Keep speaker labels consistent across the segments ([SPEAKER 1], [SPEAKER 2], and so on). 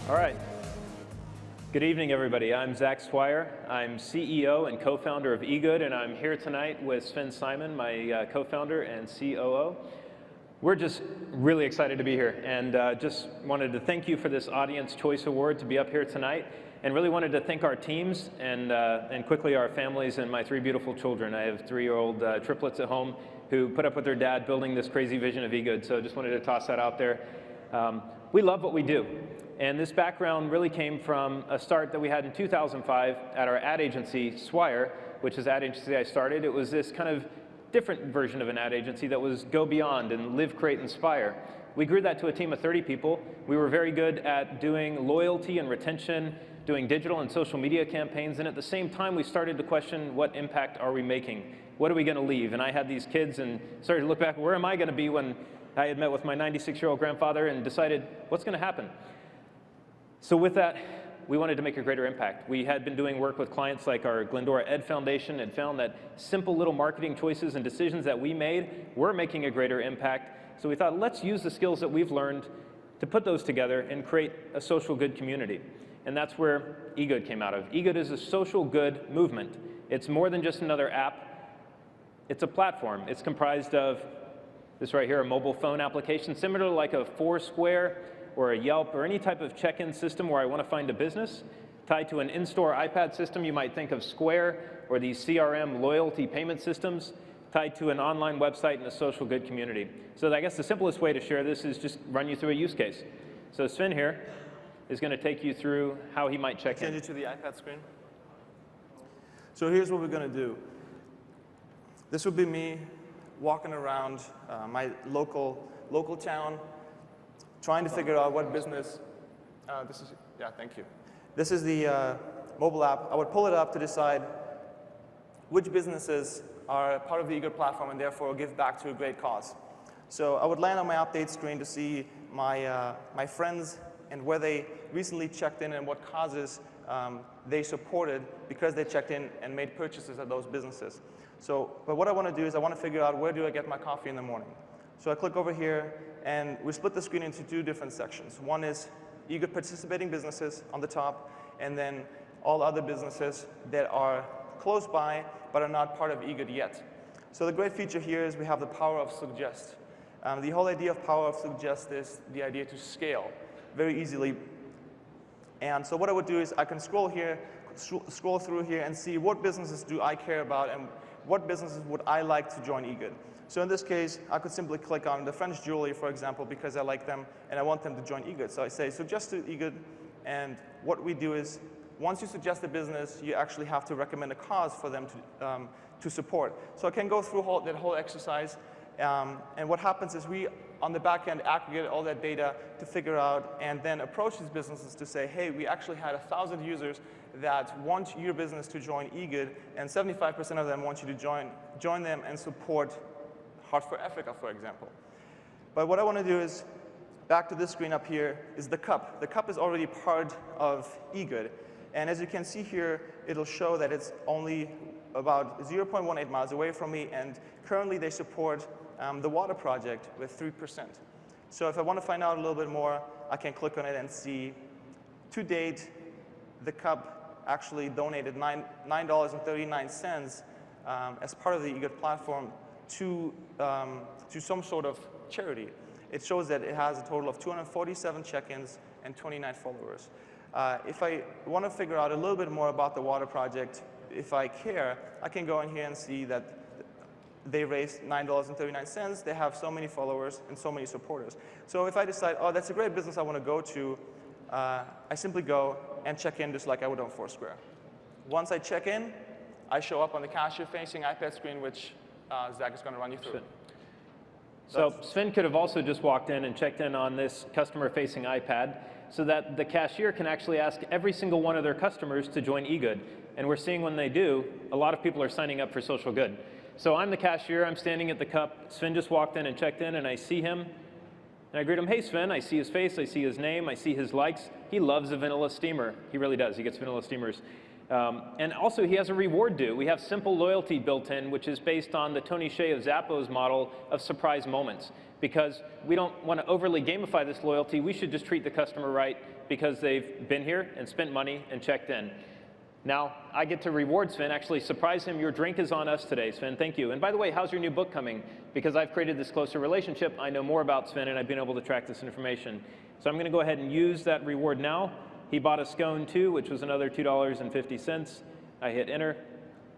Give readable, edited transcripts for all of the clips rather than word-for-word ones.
[SPEAKER 1] All right. Good evening, everybody. I'm Zach Swire. I'm CEO and co-founder of eGood, and I'm here tonight with Sven Simon, my co-founder and COO. We're just really excited to be here, and just wanted to thank you for this Audience Choice Award to be up here tonight, and really wanted to thank our teams and quickly our families and my 3 beautiful children. I have 3-year-old triplets at home who put up with their dad building this crazy vision of eGood, so just wanted to toss that out there. We love what we do. And this background really came from a start that we had in 2005 at our ad agency, Swire, which is the ad agency I started. It was this kind of different version of an ad agency that was go beyond and live, create, inspire. We grew that to a team of 30 people. We were very good at doing loyalty and retention, doing digital and social media campaigns, and at the same time we started to question, what impact are we making? What are we going to leave? And I had these kids and started to look back, where am I going to be when I had met with my 96-year-old grandfather and decided, what's going to happen? So with that, we wanted to make a greater impact. We had been doing work with clients like our Glendora Ed Foundation and found that simple little marketing choices and decisions that we made were making a greater impact. So we thought, let's use the skills that we've learned to put those together and create a social good community. And that's where eGood came out of. eGood is a social good movement. It's more than just another app. It's a platform. It's comprised of this right here, a mobile phone application, similar to like a Foursquare or a Yelp or any type of check-in system where I want to find a business, tied to an in-store iPad system. You might think of Square or these CRM loyalty payment systems, tied to an online website and a social good community. So I guess the simplest way to share this is just run you through a use case. So Sven here is going to take you through how he might check in.
[SPEAKER 2] Send you to the iPad screen. So here's what we're going to do. This would be me walking around my local town, trying to figure out what business, thank you. This is the mobile app. I would pull it up to decide which businesses are part of the eGood platform and therefore give back to a great cause. So I would land on my update screen to see my friends and where they recently checked in and what causes they supported because they checked in and made purchases at those businesses. But what I want to do is I want to figure out, where do I get my coffee in the morning? So I click over here, and we split the screen into 2 different sections. One is eGood participating businesses on the top, and then all other businesses that are close by but are not part of eGood yet. So the great feature here is we have the power of suggest. The whole idea of power of suggest is the idea to scale very easily. And so what I would do is I can scroll through here and see what businesses do I care about and what businesses would I like to join eGood. So in this case, I could simply click on the French jewelry, for example, because I like them and I want them to join eGood. So I say suggest to eGood, and what we do is once you suggest a business, you actually have to recommend a cause for them to support. So I can go through that whole exercise, and what happens is we, on the back end, aggregate all that data to figure out and then approach these businesses to say, hey, we actually had 1,000 users that want your business to join eGood, and 75% of them want you to join them and support Heart for Africa, for example. But what I want to do is, back to this screen up here, is the cup. The cup is already part of eGood. And as you can see here, it'll show that it's only about 0.18 miles away from me, and currently they support the water project with 3%. So if I want to find out a little bit more, I can click on it and see, to date, the cup actually donated $9.39 as part of the eGood platform to some sort of charity. It shows that it has a total of 247 check-ins and 29 followers. If I want to figure out a little bit more about the water project, if I care, I can go in here and see that they raised $9.39. They have so many followers and so many supporters. So if I decide, oh, that's a great business I want to go to, I simply go and check in just like I would on Foursquare. Once I check in, I show up on the cashier-facing iPad screen, which Zach is going to run you through.
[SPEAKER 1] So Sven could have also just walked in and checked in on this customer-facing iPad so that the cashier can actually ask every single one of their customers to join eGood. And we're seeing when they do, a lot of people are signing up for social good. So I'm the cashier. I'm standing at the cup. Sven just walked in and checked in, and I see him. And I greet him, hey, Sven. I see his face. I see his name. I see his likes. He loves a vanilla steamer. He really does. He gets vanilla steamers. And also, he has a reward due. We have simple loyalty built in, which is based on the Tony Hsieh of Zappos model of surprise moments. Because we don't want to overly gamify this loyalty, we should just treat the customer right because they've been here and spent money and checked in. Now, I get to reward Sven, actually surprise him. Your drink is on us today, Sven, thank you. And by the way, how's your new book coming? Because I've created this closer relationship, I know more about Sven, and I've been able to track this information. So I'm going to go ahead and use that reward now. He bought a scone too, which was another $2.50. I hit enter,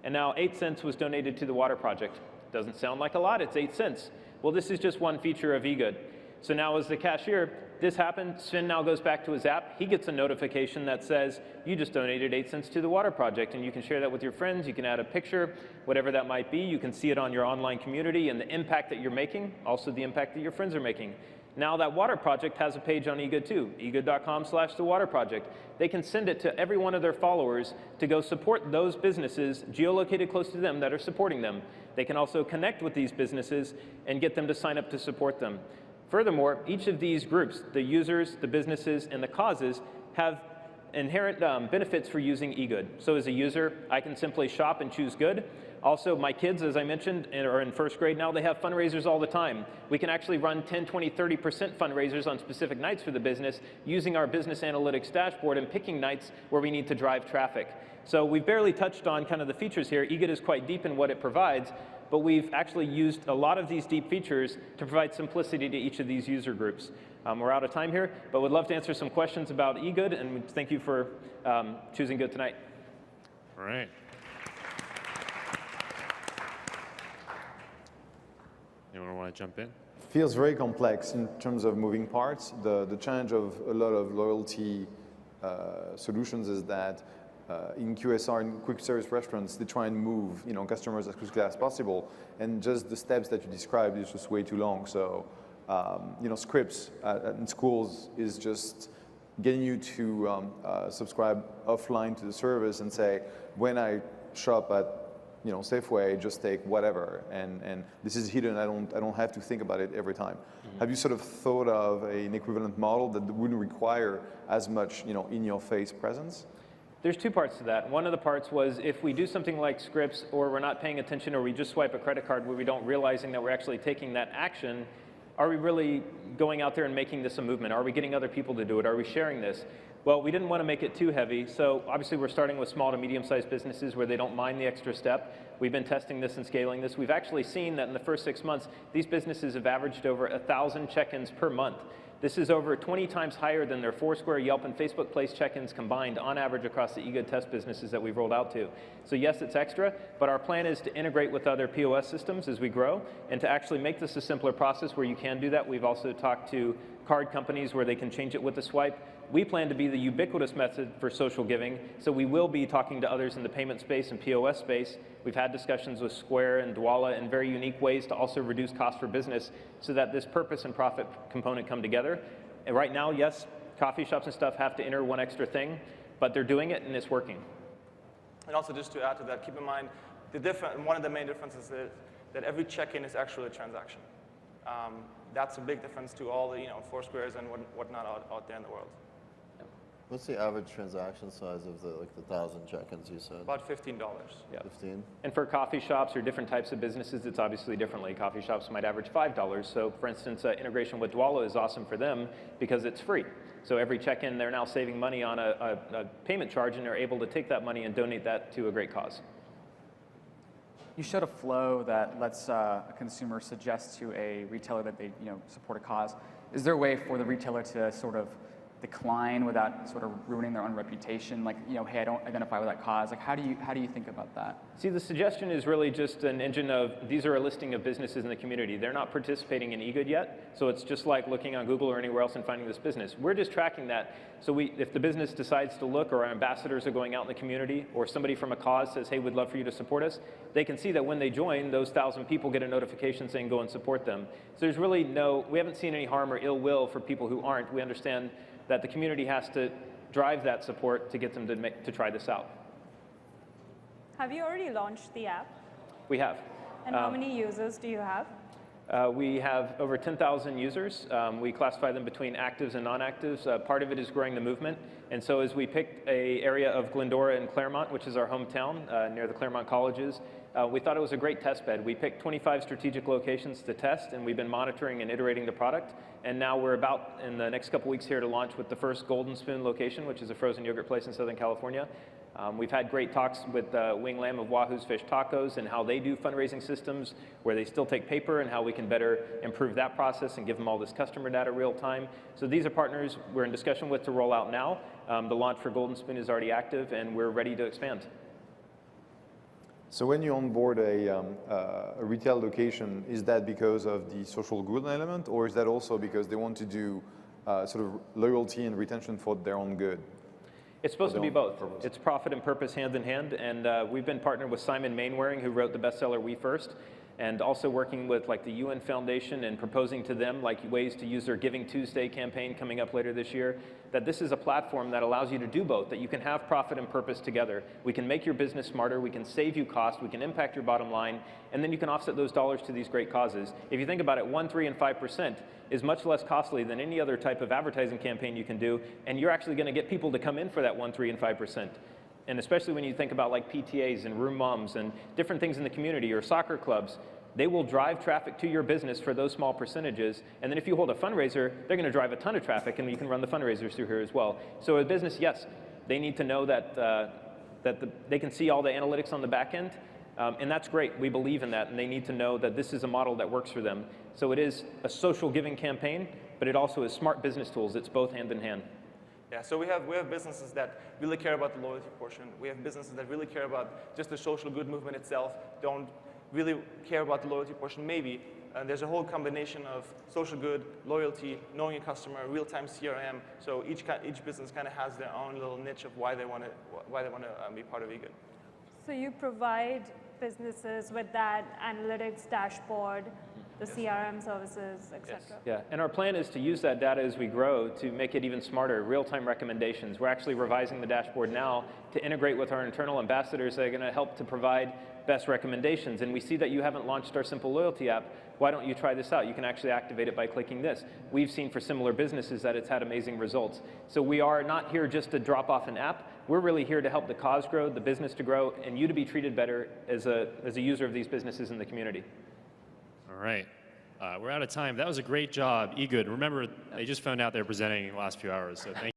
[SPEAKER 1] and now 8 cents was donated to the water project. Doesn't sound like a lot, it's 8 cents. Well, this is just one feature of eGood. So now as the cashier, this happened, Sven now goes back to his app, he gets a notification that says, you just donated 8 cents to the water project, and you can share that with your friends, you can add a picture, whatever that might be, you can see it on your online community and the impact that you're making, also the impact that your friends are making. Now that water project has a page on eGood too, egood.com/thewaterproject. They can send it to every one of their followers to go support those businesses geolocated close to them that are supporting them. They can also connect with these businesses and get them to sign up to support them. Furthermore, each of these groups, the users, the businesses, and the causes, have inherent benefits for using eGood. So as a user, I can simply shop and choose good. Also, my kids, as I mentioned, are in first grade now, they have fundraisers all the time. We can actually run 10, 20, 30% fundraisers on specific nights for the business using our business analytics dashboard and picking nights where we need to drive traffic. So we've barely touched on kind of the features here. eGood is quite deep in what it provides, but we've actually used a lot of these deep features to provide simplicity to each of these user groups. We're out of time here, but would love to answer some questions about eGood, and thank you for choosing Good tonight.
[SPEAKER 3] All right. Anyone want to jump in?
[SPEAKER 4] Feels very complex in terms of moving parts. The challenge of a lot of loyalty solutions is that in QSR, in quick service restaurants, they try and move customers as quickly as possible, and just the steps that you described is just way too long. So scripts in schools is just getting you to subscribe offline to the service and say, when I shop at Safeway, just take whatever, and this is hidden. I don't have to think about it every time. Mm-hmm. Have you sort of thought of an equivalent model that wouldn't require as much in-your-face presence?
[SPEAKER 1] There's two parts to that. One of the parts was if we do something like scripts, or we're not paying attention, or we just swipe a credit card where we don't realizing that we're actually taking that action, are we really going out there and making this a movement? Are we getting other people to do it? Are we sharing this? Well, we didn't want to make it too heavy, so obviously we're starting with small to medium-sized businesses where they don't mind the extra step. We've been testing this and scaling this. We've actually seen that in the first 6 months, these businesses have averaged over 1,000 check-ins per month. This is over 20 times higher than their Foursquare, Yelp, and Facebook Place check-ins combined on average across the eGood test businesses that we've rolled out to. So yes, it's extra, but our plan is to integrate with other POS systems as we grow and to actually make this a simpler process where you can do that. We've also talked to card companies where they can change it with a swipe. We plan to be the ubiquitous method for social giving, so we will be talking to others in the payment space and POS space. We've had discussions with Square and Dwolla in very unique ways to also reduce cost for business so that this purpose and profit component come together. And right now, yes, coffee shops and stuff have to enter one extra thing, but they're doing it and it's working.
[SPEAKER 2] And also just to add to that, keep in mind, one of the main differences is that every check-in is actually a transaction. That's a big difference to all the Foursquares and whatnot out there in the world.
[SPEAKER 5] What's the average transaction size of the 1,000 check-ins you said?
[SPEAKER 2] About $15.
[SPEAKER 1] Yeah.
[SPEAKER 5] 15?
[SPEAKER 1] And for coffee shops or different types of businesses, it's obviously differently. Coffee shops might average $5. So for instance, integration with Dwolla is awesome for them because it's free. So every check-in, they're now saving money on a payment charge, and they're able to take that money and donate that to a great cause.
[SPEAKER 6] You showed a flow that lets a consumer suggest to a retailer that they support a cause. Is there a way for the retailer to sort of decline without sort of ruining their own reputation? Like, hey, I don't identify with that cause. Like, how do you think about that?
[SPEAKER 1] See, the suggestion is really just an engine of, these are a listing of businesses in the community. They're not participating in eGood yet, so it's just like looking on Google or anywhere else and finding this business. We're just tracking that, so if the business decides to look, or our ambassadors are going out in the community, or somebody from a cause says, hey, we'd love for you to support us, they can see that when they join, those 1,000 people get a notification saying go and support them. So there's really we haven't seen any harm or ill will for people who aren't. We understand that the community has to drive that support to get them to try this out.
[SPEAKER 7] Have you already launched the app?
[SPEAKER 1] We have.
[SPEAKER 7] And how many users do you have?
[SPEAKER 1] We have over 10,000 users. We classify them between actives and non-actives. Part of it is growing the movement. And so as we picked an area of Glendora and Claremont, which is our hometown near the Claremont colleges, we thought it was a great test bed. We picked 25 strategic locations to test, and we've been monitoring and iterating the product. And now we're about, in the next couple weeks here, to launch with the first Golden Spoon location, which is a frozen yogurt place in Southern California. We've had great talks with Wing Lam of Wahoo's Fish Tacos and how they do fundraising systems where they still take paper and how we can better improve that process and give them all this customer data real time. So these are partners we're in discussion with to roll out now. The launch for Golden Spoon is already active and we're ready to expand.
[SPEAKER 4] So when you onboard a retail location, is that because of the social good element, or is that also because they want to do sort of loyalty and retention for their own good?
[SPEAKER 1] It's supposed to be both. It's profit and purpose hand in hand, and we've been partnered with Simon Mainwaring, who wrote the bestseller We First, and also working with like the UN Foundation and proposing to them like ways to use their Giving Tuesday campaign coming up later this year, that this is a platform that allows you to do both, that you can have profit and purpose together. We can make your business smarter, we can save you cost, we can impact your bottom line, and then you can offset those dollars to these great causes. If you think about it, 1%, 3%, and 5% is much less costly than any other type of advertising campaign you can do, and you're actually going to get people to come in for that 1%, 3%, and 5%. And especially when you think about like PTAs and room moms and different things in the community or soccer clubs, they will drive traffic to your business for those small percentages. And then if you hold a fundraiser, they're going to drive a ton of traffic, and you can run the fundraisers through here as well. So a business, yes, they need to know that, they can see all the analytics on the back end. And that's great. We believe in that. And they need to know that this is a model that works for them. So it is a social giving campaign, but it also is smart business tools. It's both hand in hand.
[SPEAKER 2] Yeah, so we have businesses that really care about the loyalty portion. We have businesses that really care about just the social good movement itself, don't really care about the loyalty portion, maybe. And there's a whole combination of social good, loyalty, knowing your customer, real-time CRM. So each business kind of has their own little niche of why they want to be part of eGood.
[SPEAKER 7] So you provide businesses with that analytics dashboard, the CRM services, et cetera.
[SPEAKER 1] Yes. Yeah, and our plan is to use that data as we grow to make it even smarter, real-time recommendations. We're actually revising the dashboard now to integrate with our internal ambassadors that are going to help to provide best recommendations. And we see that you haven't launched our Simple Loyalty app. Why don't you try this out? You can actually activate it by clicking this. We've seen for similar businesses that it's had amazing results. So we are not here just to drop off an app. We're really here to help the cause grow, the business to grow, and you to be treated better as a user of these businesses in the community.
[SPEAKER 3] All right. We're out of time. That was a great job, eGood. Remember, they just found out they're presenting in the last few hours, so thank you.